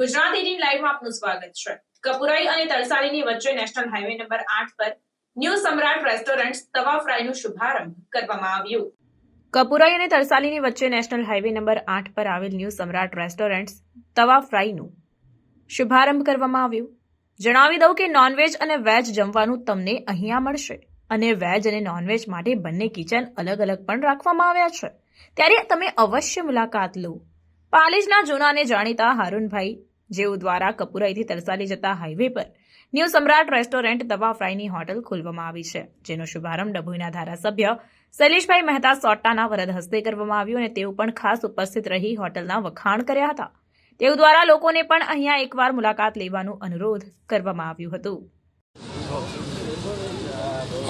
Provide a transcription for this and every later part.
ગુજરાત 18 લાઈવમાં આપનું સ્વાગત છે। કપુરાઈ અને તરસાલીની વચ્ચે નેશનલ હાઈવે નંબર 8 પર ન્યૂ સમ્રાટ રેસ્ટોરન્ટ તવા ફ્રાઈનું શુભારંભ કરવામાં આવ્યું। કપુરાઈ અને તરસાલીની વચ્ચે નેશનલ હાઈવે નંબર 8 પર આવેલ ન્યૂ સમ્રાટ રેસ્ટોરન્ટ તવા ફ્રાઈનું શુભારંભ કરવામાં આવ્યું। જણાવી દઉં કે નોનવેજ અને વેજ જમવાનું તમને અહીંયા મળશે અને વેજ અને નોનવેજ માટે બંને કિચન અલગ અલગ પણ રાખવામાં આવ્યા છે, ત્યારે તમે અવશ્ય મુલાકાત લો। પાલેજના જૂના અને જાણીતા હારૂનભાઈ જેઓ દ્વારા કપુરાઈથી તરસાલી જતા હાઈવે પર ન્યૂ સમ્રાટ રેસ્ટોરન્ટ તવા ફ્રાઈની હોટલ ખોલવામાં આવી છે, જેનો શુભારંભ ડભોઈના ધારાસભ્ય શૈલેષભાઈ મહેતા સોટ્ટાના વરદ હસ્તે કરવામાં આવ્યો અને તેઓ પણ ખાસ ઉપસ્થિત રહી હોટલના વખાણ કર્યા હતા। તેઓ દ્વારા લોકોને પણ અહીંયા એકવાર મુલાકાત લેવાનો અનુરોધ કરવામાં આવ્યું હતું।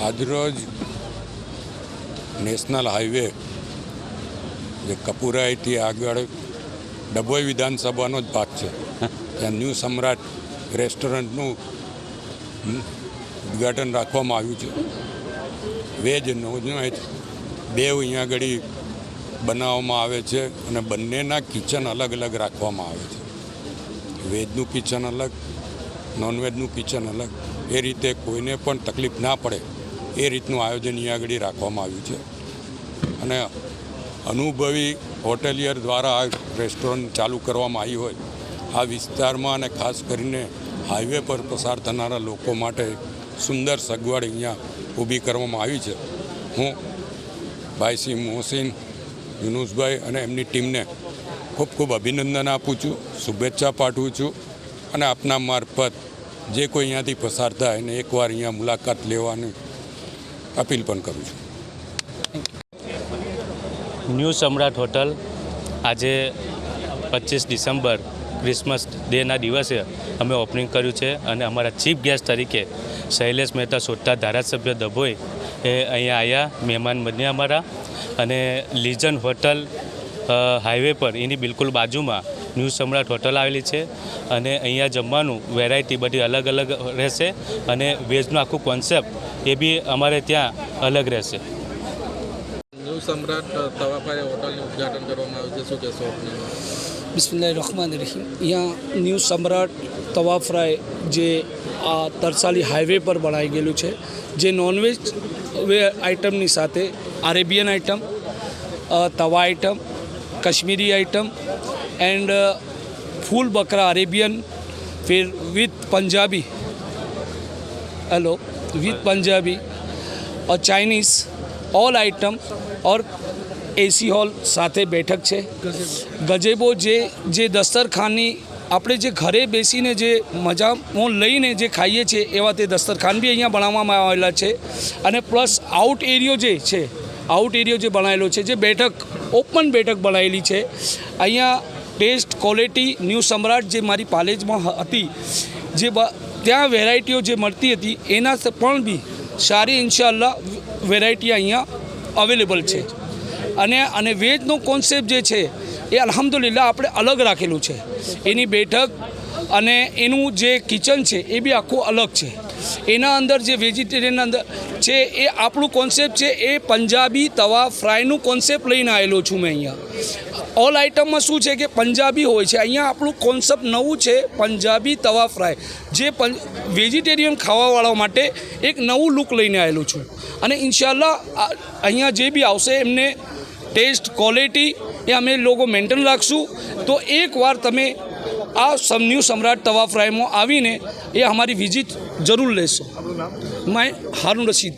આજરોજ નેશનલ હાઈવે જે કપુરાઈથી આગળ ડભોઈ વિધાનસભાનો જ ભાગ છે, ત્યાં ન્યૂ સમ્રાટ રેસ્ટોરન્ટનું ઉદ્ઘાટન રાખવામાં આવ્યું છે। વેજ નોનવેજ બે અહીંયા આગળ બનાવવામાં આવે છે અને બંનેના કિચન અલગ અલગ રાખવામાં આવે છે। વેજનું કિચન અલગ, નોનવેજનું કિચન અલગ, એ રીતે કોઈને પણ તકલીફ ના પડે એ રીતનું આયોજન અહીંયા આગળ રાખવામાં આવ્યું છે અને અનુભવી હોટેલિયર દ્વારા આ રેસ્ટોરન્ટ ચાલુ કરવામાં આવી હોય આ વિસ્તારમાં અને ખાસ કરીને હાઈવે પર પસાર થનારા લોકો માટે સુંદર સગવડ અહીંયા ઊભી કરવામાં આવી છે। હું ભાઈ શ્રી મોહસિન યુનુસભાઈ અને એમની ટીમને ખૂબ ખૂબ અભિનંદન આપું છું, શુભેચ્છા પાઠવું છું અને આપના મારફત જે કોઈ અહીંયાથી પસાર થાય એને એકવાર અહીંયા મુલાકાત લેવાની અપીલ પણ કરું છું। ન્યૂ સમ્રાટ હોટલ આજે 25 ડિસેમ્બર ક્રિસમસ ડેના દિવસે અમે ઓપનિંગ કર્યું છે અને અમારા ચીફ ગેસ્ટ તરીકે શૈલેષ મહેતા સોટ્ટા ધારાસભ્ય ડભોઈ એ અહીંયા આવ્યા, મહેમાન બન્યા અમારા। અને લીજન હોટલ હાઈવે પર એની બિલકુલ બાજુમાં ન્યૂ સમ્રાટ હોટલ આવેલી છે અને અહીંયા જમવાનું વેરાયટી બધી અલગ અલગ રહેશે અને વેજનું આખું કોન્સેપ્ટ એ બી અમારે ત્યાં અલગ રહેશે। ન્યૂ સમ્રાટ તવા ફ્રાઈ હોટલનું ઉદ્ઘાટન કરવામાં આવ્યું છે, શું કહેશો? બિસ્મિલ્લાહિર્રહમાનિર્રહીમ। અહીંયા ન્યૂ સમ્રાટ તવા ફ્રાઈ જે આ તરસાલી હાઈવે પર બનાવી ગયેલું છે, જે નોનવેજ આઇટમની સાથે અરેબિયન આઇટમ, તવા આઇટમ, કશ્મીરી આइटम एंड फूल बकरा अरेबियन, फिर विथ पंजाबी, विथ पंजाबी और चाइनीज़ ऑल आइटम और एसी हॉल સાથે બેઠક છે। ગજેબો જે દસ્તરખાનની આપણે જે ઘરે બેસીને જે મજામાં લઈને જે ખાઈએ છીએ એવા તે દસ્તરખાન બી અહીંયા બનાવવામાં આવેલા છે અને પ્લસ આઉટ એરિયો જે બનાવેલો છે, જે બેઠક ઓપન બેઠક બનાવેલી છે। અહીંયા ટેસ્ટ ક્વોલિટી ન્યૂ સમ્રાટ જે મારી પાલેજમાં હતી, જે ત્યાં વેરાયટીઓ જે મળતી હતી એના પણ બી સારી ઇન્શાઅલ્લાહ વેરાયટી અહીંયા અવેલેબલ છે અને વેજનો કોન્સેપ્ટ જે છે એ અલ્હમ્દુલિલ્લાહ આપણે અલગ રાખેલું છે। એની બેઠક અને એનું જે કિચન છે એ બી આખું અલગ છે। એના અંદર જે વેજીટેરિયન અંદર છે એ આપણું કોન્સેપ્ટ છે એ પંજાબી તવા ફ્રાઈનું કોન્સેપ્ટ લઈને આવેલો છું મેં અહીંયા। ઓલ આઇટમમાં શું છે કે પંજાબી હોય છે, અહીંયા આપણું કોન્સેપ્ટ નવું છે પંજાબી તવા ફ્રાઈ, જે વેજીટેરિયન ખાવાવાળા માટે એક નવું લુક લઈને આવેલું છું અને ઇન્શાઅલ્લાહ અહીંયા જે બી આવશે એમને ટેસ્ટ ક્વોલિટી એ અમે લોકો મેન્ટેન રાખશું। તો એકવાર તમે આ ન્યૂ સમ્રાટ તવા ફ્રાઈમાં આવીને એ અમારી વિઝિટ જરૂર લેશો। मैं हारून रशीद।